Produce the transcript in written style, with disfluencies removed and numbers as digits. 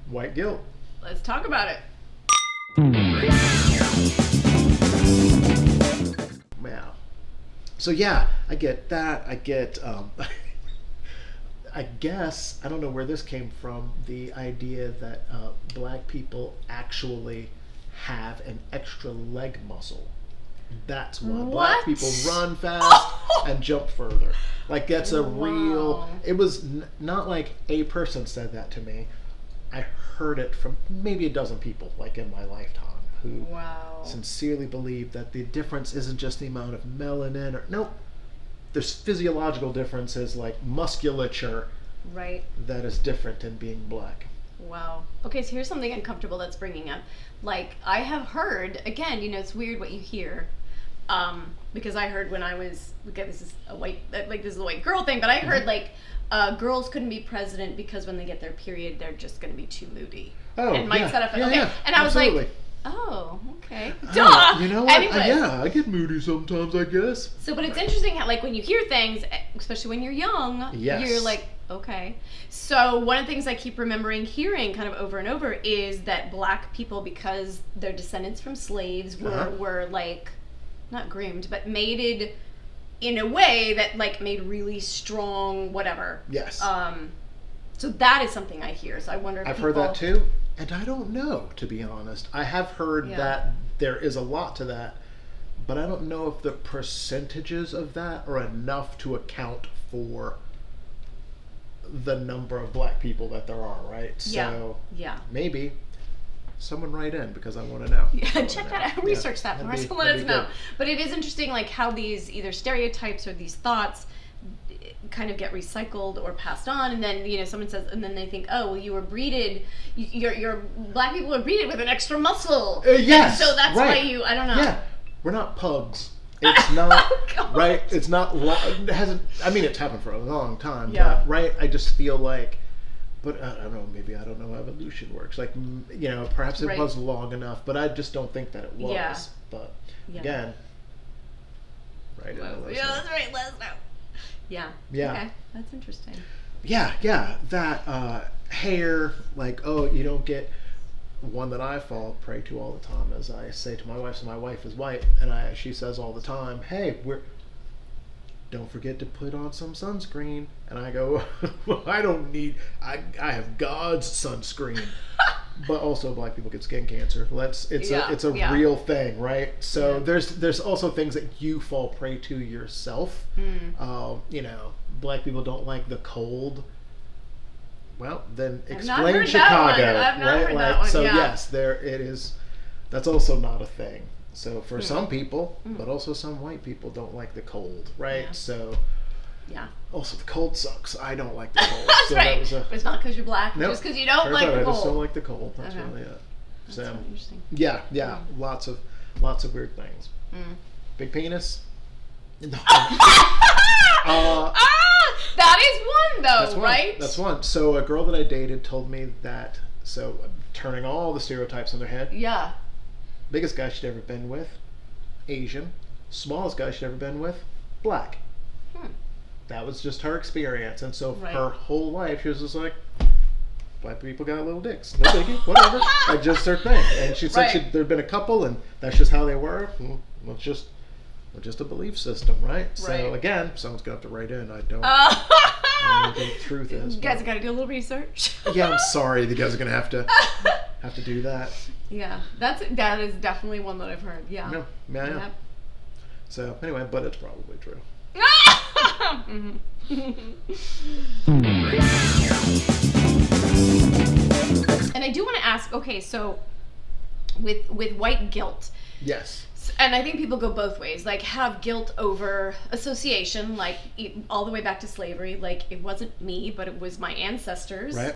White guilt. Let's talk about it. Yeah. So yeah, I get that. I get, I guess, I don't know where this came from, the idea that black people actually have an extra leg muscle. That's why black people run fast and jump further. Like, that's a real, it was not like a person said that to me. I heard it from maybe a dozen people, like, in my lifetime, who sincerely believe that the difference isn't just the amount of melanin or, nope, there's physiological differences like musculature that is different in being black. Wow. Okay, so here's something uncomfortable that's bringing up. Like, I have heard, again, you know, it's weird what you hear, because I heard when I was, again, this is a white girl thing, but I heard, like, girls couldn't be president because when they get their period, they're just going to be too moody. Oh, and might set up, and I absolutely. was like, oh, okay. Duh! You know what? Anyways. Yeah, I get moody sometimes, I guess. So, but it's interesting how, like, when you hear things, especially when you're young, you're like, okay. So one of the things I keep remembering hearing kind of over and over is that black people, because they're descendants from slaves, were like, not groomed, but mated in a way that, like, made really strong whatever. Yes. So that is something I hear. So I wonder if I've heard that too. And I don't know, to be honest. I have heard that there is a lot to that, but I don't know if the percentages of that are enough to account for the number of black people that there are, right? So maybe someone write in, because I want to know. Yeah, check that out. Research that for us and let us know. But it is interesting, like, how these either stereotypes or these thoughts kind of get recycled or passed on, and then, you know, someone says, and then they think, oh, well, you were breeded, your black people are breeded with an extra muscle. Yes. So that's why you, I don't know. Yeah, we're not pugs. It's not, right? It's not, it hasn't, I mean, it's happened for a long time, but, right? I just feel like, but I don't know, maybe I don't know how evolution works. Like, you know, perhaps it was long enough, but I just don't think that it was. Yeah. But, again, right? That's right, let us know. Yeah. Okay, that's interesting. Yeah, that hair, like, oh, you don't get, one that I fall prey to all the time is I say to my wife, so my wife is white, and she says all the time, hey, don't forget to put on some sunscreen. And I go, well, I don't need, I have God's sunscreen. But also black people get skin cancer. It's a real thing, right? So there's also things that you fall prey to yourself. You know, black people don't like the cold. Well, then explain Chicago, right? Like, so yes, there it is. That's also not a thing. So for some people, but also some white people don't like the cold, right? Yeah. So also the cold sucks. I don't like the cold. That's so right. That but it's not because you're black, just because you don't like the cold. I just don't like the cold. That's really it. That's really interesting. Yeah. Lots of weird things. Big penis. No. That is one though, right? That's one. So a girl that I dated told me that. So turning all the stereotypes on their head. Yeah. Biggest guy she'd ever been with, Asian. Smallest guy she'd ever been with, black. That was just her experience, and so her whole life she was just like, black people got little dicks, no biggie, whatever. I just her thing, and she said there'd been a couple, and that's just how they were. Well, it's just a belief system, right? So again, someone's gonna have to write in. I don't know what the truth is. You guys got to do a little research. Yeah, I'm sorry. You guys are gonna have to do that. Yeah, that is definitely one that I've heard. Yeah. Yeah. So anyway, but it's probably true. And I do want to ask. Okay, so with white guilt. Yes. And I think people go both ways, like have guilt over association, like all the way back to slavery, like it wasn't me, but it was my ancestors. Right.